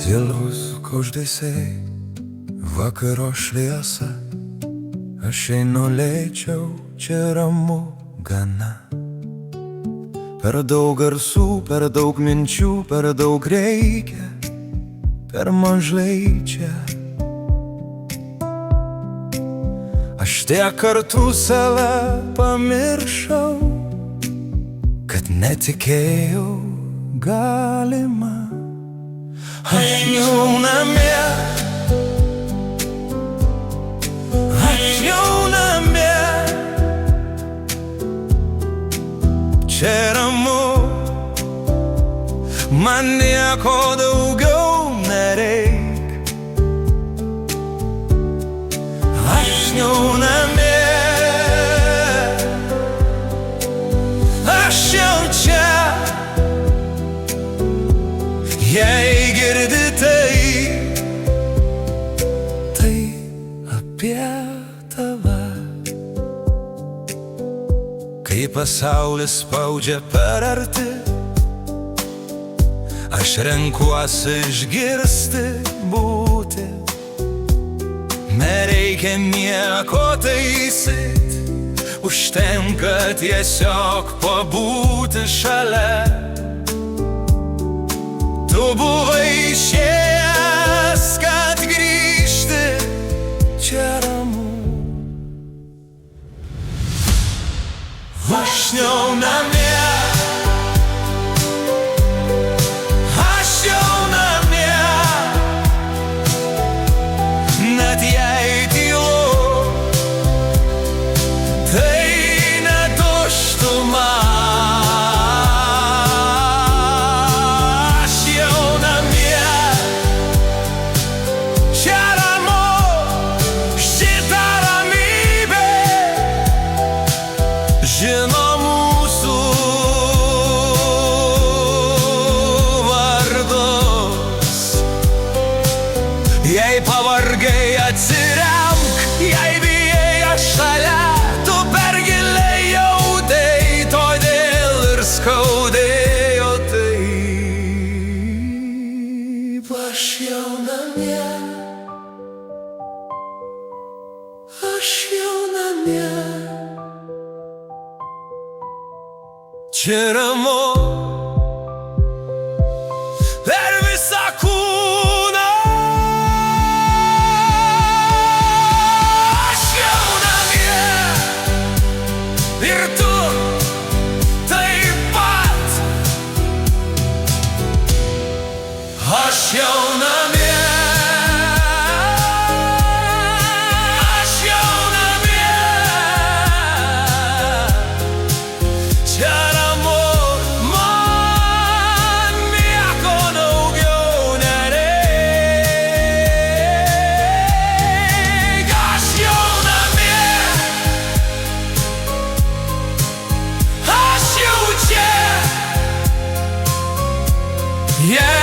Zėlus kuždesiai, vakaro šviesa, aš einu lėčiau, čia ramu gana. Per daug garsų, per daug minčių, per daug reikia, per mažai čia. Aš tiek kartų save pamiršau, kad netikėjau galima. Aš jau namie, aš jau namie, čia ramu, man nieko daugiau nereik. Aš jau namie, aš jau čia. Jei girdi tai apie tave. Kai pasaulis spaudžia per arti, aš renkuosi išgirsti, būti. Nereikia nieko taisyt, užtenka tiesiog pabūti šalia. Tu buvai išėjęs, kad grįžti, čia ramu. Aš jau namie, aš jau namie, net jei tylu, tai ne tuštuma. Žino mūsų vardus. Jei pavargai atsiremk, jei bijai aš šalia, tu per giliai jautei, todėl ir skaudėjo taip. Aš jau namie, aš jau namie, čia ramu, per visą kūną. Aš jau namie, ir tu taip pat. Aš jau namie, aš jau namie, čia yeah.